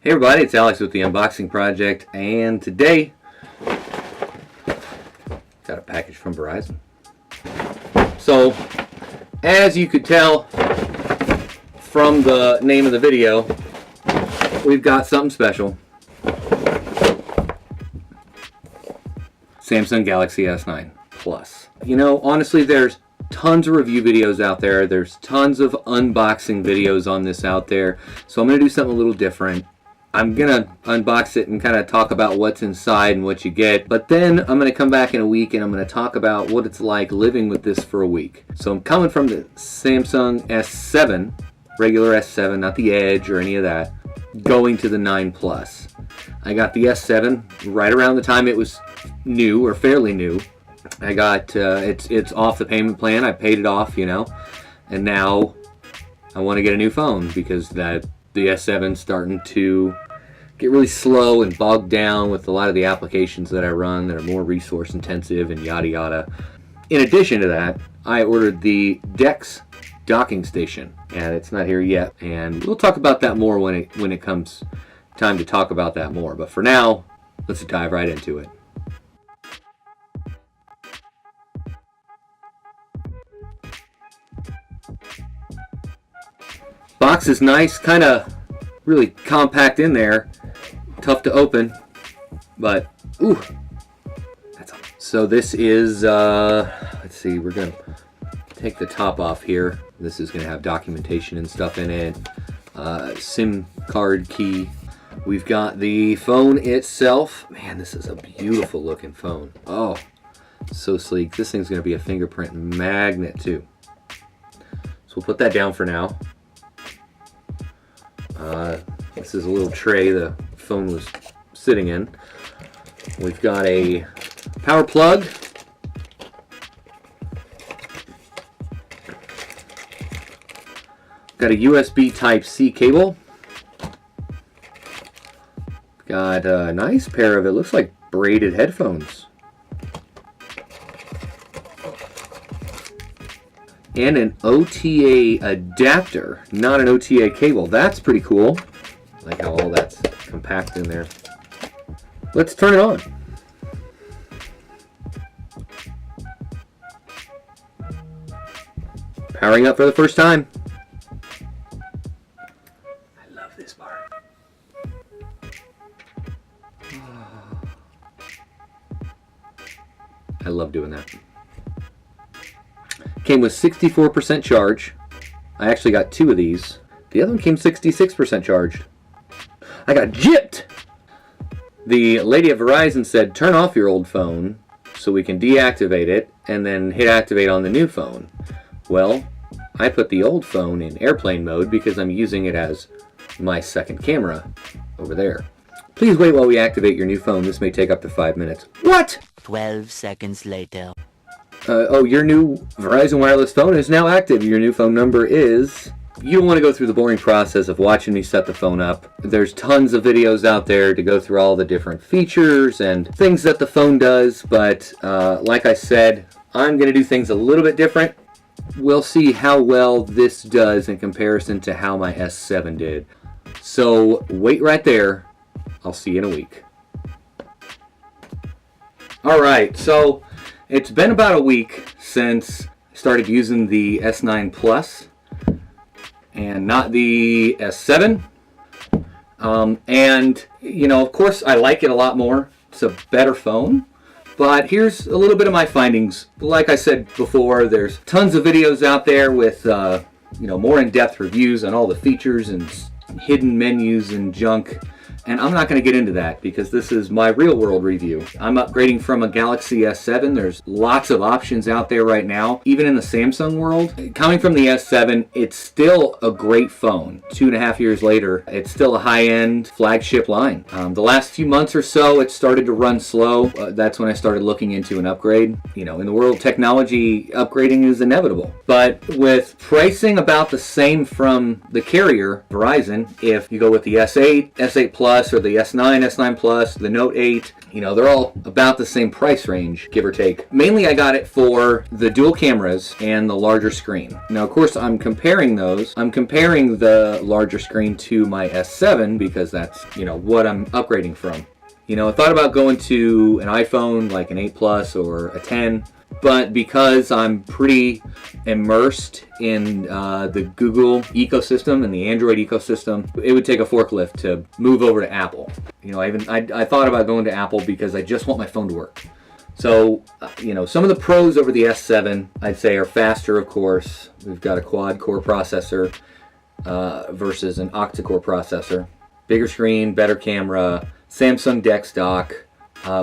Hey everybody, it's Alex with the Unboxing Project, and today got a package from Verizon. So, as you could tell from the name of the video, we've got something special. Samsung Galaxy S9 Plus. You know, honestly, there's tons of review videos out there. There's tons of unboxing videos on this out there. So I'm going to do something a little different. I'm going to unbox it and kind of talk about what's inside and what you get. But then I'm going to come back in a week and I'm going to talk about what it's like living with this for a week. So I'm coming from the Samsung S7, regular S7, not the Edge or any of that, going to the 9 Plus. I got the S7 right around the time it was new or fairly new. I got it's off the payment plan. I paid it off, you know, and now I want to get a new phone because the S7's starting to get really slow and bogged down with a lot of the applications that I run that are more resource intensive and yada yada. In addition to that, I ordered the DeX docking station, and it's not here yet. And we'll talk about that more when it comes time to talk about that more. But for now, let's dive right into it. Box is nice, kind of really compact in there, tough to open, but ooh, that's all. So this is let's see, we're gonna take the top off here. This is gonna have documentation and stuff in it, SIM card key. We've got the phone itself. Man, this is a beautiful looking phone. Oh, so sleek. This thing's gonna be a fingerprint magnet too. So we'll put that down for now. This is a little tray the phone was sitting in. We've got a power plug. Got a USB Type-C cable. Got a nice pair of, it looks like braided headphones. And an OTA adapter, not an OTA cable. That's pretty cool. I like how all that's compact in there. Let's turn it on. Powering up for the first time. I love this part. I love doing that. Came with 64% charge. I actually got two of these. The other one came 66% charged. I got gypped! The lady at Verizon said, turn off your old phone so we can deactivate it and then hit activate on the new phone. Well, I put the old phone in airplane mode because I'm using it as my second camera over there. Please wait while we activate your new phone. This may take up to 5 minutes. What? 12 seconds later. Oh, your new Verizon wireless phone is now active. Your new phone number is... You don't want to go through the boring process of watching me set the phone up. There's tons of videos out there to go through all the different features and things that the phone does, but like I said, I'm going to do things a little bit different. We'll see how well this does in comparison to how my S7 did. So wait right there. I'll see you in a week. Alright, so it's been about a week since I started using the S9 Plus and not the S7. And, you know, of course I like it a lot more. It's a better phone. But here's a little bit of my findings. Like I said before, there's tons of videos out there with, you know, more in-depth reviews on all the features and hidden menus and junk. And I'm not going to get into that because this is my real world review. I'm upgrading from a Galaxy S7. There's lots of options out there right now, even in the Samsung world. Coming from the S7, it's still a great phone. 2.5 years later, it's still a high-end flagship line. The last few months or so, it started to run slow. That's when I started looking into an upgrade. You know, in the world of technology, upgrading is inevitable. But with pricing about the same from the carrier, Verizon, if you go with the S8, S8 Plus, Plus or the S9, S9 Plus, the Note 8, you know, they're all about the same price range, give or take. Mainly I got it for the dual cameras and the larger screen. Now, of course, I'm comparing those. I'm comparing the larger screen to my S7 because that's, you know, what I'm upgrading from. You know, I thought about going to an iPhone like an 8 Plus or a 10, but because I'm pretty immersed in the Google ecosystem and the Android ecosystem, it would take a forklift to move over to Apple. You know, I thought about going to Apple because I just want my phone to work. So, you know, some of the pros over the S7, I'd say, are faster, of course. We've got a quad-core processor versus an octa-core processor. Bigger screen, better camera, Samsung DeX dock,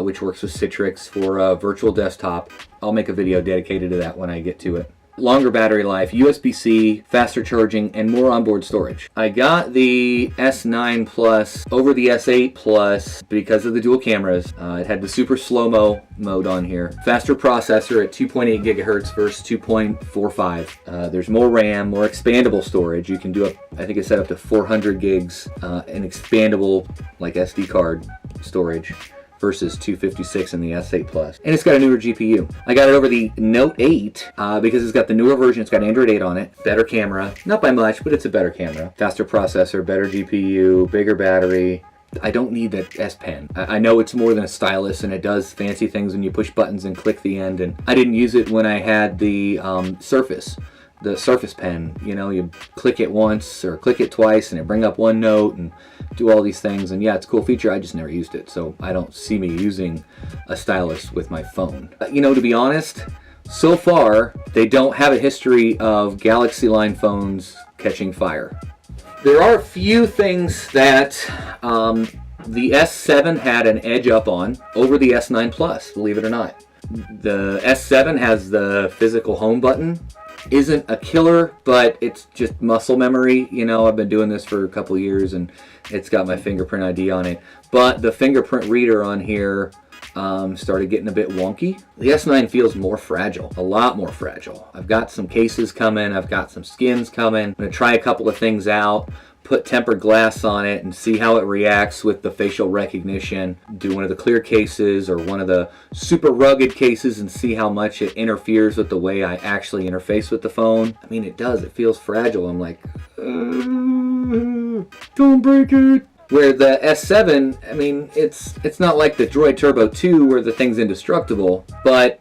which works with Citrix for virtual desktop. I'll make a video dedicated to that when I get to it. Longer battery life, USB-C, faster charging, and more onboard storage. I got the S9 Plus over the S8 Plus because of the dual cameras. It had the Super SlowMo mode on here. Faster processor at 2.8 gigahertz versus 2.45. There's more RAM, more expandable storage. You can do up, I think it's set up to 400 gigs in expandable, like SD card storage, versus 256 in the S8 Plus. And it's got a newer GPU. I got it over the Note 8 because it's got the newer version. It's got Android 8 on it. Better camera. Not by much, but it's a better camera. Faster processor, better GPU, bigger battery. I don't need that S Pen. I know it's more than a stylus and it does fancy things when you push buttons and click the end. And I didn't use it when I had the Surface. The Surface Pen, you know, you click it once or click it twice and it bring up one note and do all these things. And yeah, it's a cool feature. I just never used it, so I don't see me using a stylus with my phone. You know, to be honest, so far they don't have a history of Galaxy line phones catching fire. There are a few things that the S7 had an edge up on over the S9 Plus, believe it or not. The S7 has the physical home button. Isn't a killer, but it's just muscle memory. You know, I've been doing this for a couple years and it's got my fingerprint ID on it. But the fingerprint reader on here started getting a bit wonky. The S9 feels more fragile, a lot more fragile. I've got some cases coming, I've got some skins coming. I'm gonna try a couple of things out, put tempered glass on it and see how it reacts with the facial recognition. Do one of the clear cases or one of the super rugged cases and see how much it interferes with the way I actually interface with the phone. I mean, it does. It feels fragile. I'm like, don't break it. Where the S7, I mean, it's not like the Droid Turbo 2 where the thing's indestructible, but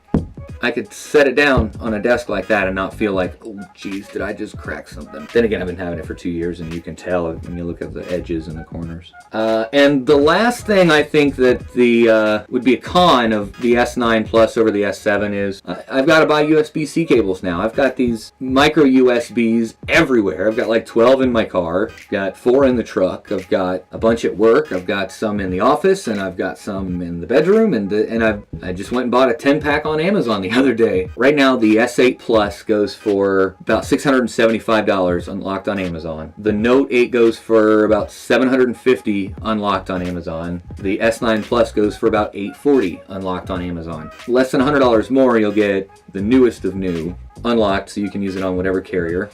I could set it down on a desk like that and not feel like, oh geez, did I just crack something? Then again, I've been having it for 2 years and you can tell when you look at the edges and the corners. And the last thing I think that the would be a con of the S9 Plus over the S7 is I've got to buy USB-C cables now. I've got these micro USBs everywhere. I've got like 12 in my car, I've got 4 in the truck, I've got a bunch at work, I've got some in the office, and I've got some in the bedroom, and I just went and bought a 10-pack on Amazon the other day. Right now, the S8 Plus goes for about $675 unlocked on Amazon. The Note 8 goes for about $750 unlocked on Amazon. The S9 Plus goes for about $840 unlocked on Amazon. Less than $100 more, you'll get the newest of new unlocked, so you can use it on whatever carrier.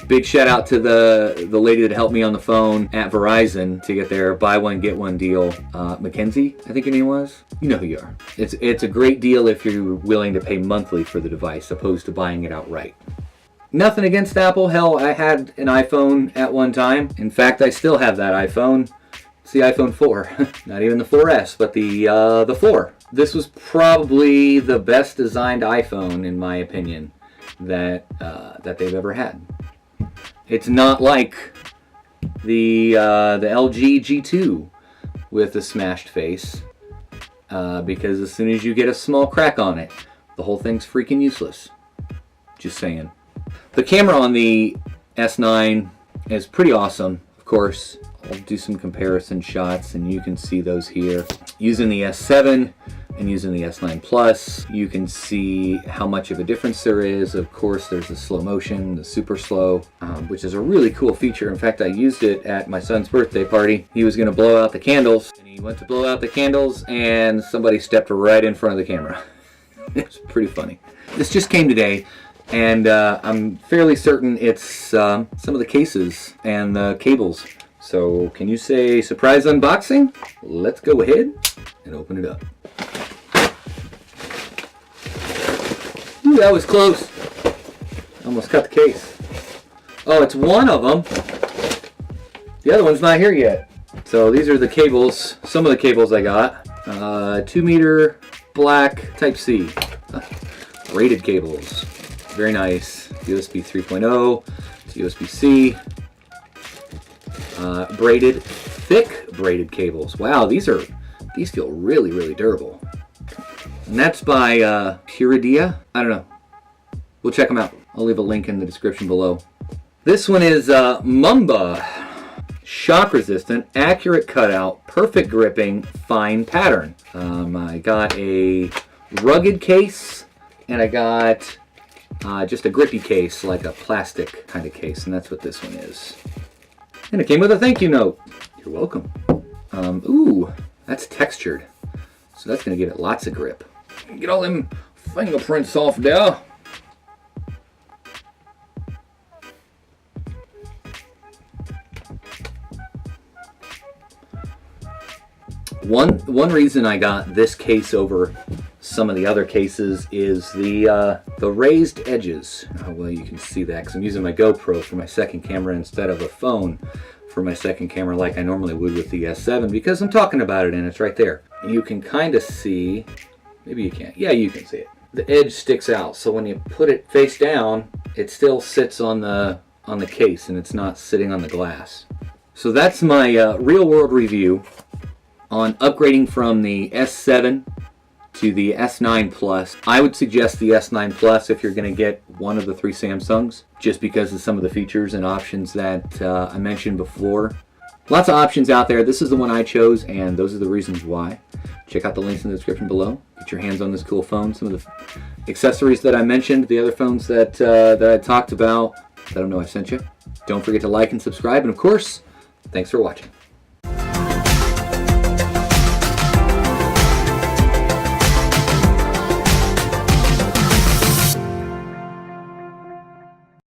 Big shout out to the lady that helped me on the phone at Verizon to get their buy one get one deal. Mackenzie, I think your name was. You know who you are. It's a great deal if you're willing to pay monthly for the device, opposed to buying it outright. Nothing against Apple. Hell, I had an iPhone at one time. In fact, I still have that iPhone. It's the iPhone 4. Not even the 4S, but the 4. This was probably the best designed iPhone, in my opinion, that they've ever had. It's not like the LG G2 with a smashed face, because as soon as you get a small crack on it, the whole thing's freaking useless. Just saying. The camera on the S9 is pretty awesome, of course. I'll do some comparison shots and you can see those here. Using the S7 and using the S9 Plus, you can see how much of a difference there is. Of course, there's the slow motion, the super slow, which is a really cool feature. In fact, I used it at my son's birthday party. He was gonna blow out the candles, and he went to blow out the candles, and somebody stepped right in front of the camera. It's pretty funny. This just came today, and I'm fairly certain it's some of the cases and the cables. So can you say surprise unboxing? Let's go ahead and open it up. Ooh, that was close. Almost cut the case. Oh, it's one of them. The other one's not here yet. So these are the cables, some of the cables I got. 2 meter black Type-C. Braided cables. Very nice. USB 3.0 to USB-C. Braided, thick braided cables. Wow, these feel really, really durable. And that's by Puridia. I don't know. We'll check them out. I'll leave a link in the description below. This one is Mumba. Shock resistant, accurate cutout, perfect gripping, fine pattern. I got a rugged case, and I got just a grippy case, like a plastic kind of case, and that's what this one is. And it came with a thank you note. You're welcome. Ooh, that's textured, so that's gonna give it lots of grip. Get all them fingerprints off there. One reason I got this case over some of the other cases is the raised edges. Oh, well, you can see that because I'm using my GoPro for my second camera instead of a phone for my second camera like I normally would with the S7 because I'm talking about it and it's right there. You can kind of see, maybe you can't. Yeah, you can see it. The edge sticks out, so when you put it face down, it still sits on the case and it's not sitting on the glass. So that's my real world review on upgrading from the S7 to the S9 Plus. I would suggest the S9 Plus if you're going to get one of the 3 Samsungs, just because of some of the features and options that I mentioned before. Lots of options out there. This is the one I chose, and those are the reasons why. Check out the links in the description below. Get your hands on this cool phone. Some of the accessories that I mentioned, the other phones that I talked about, let them know I sent you. Don't forget to like and subscribe, and of course, thanks for watching.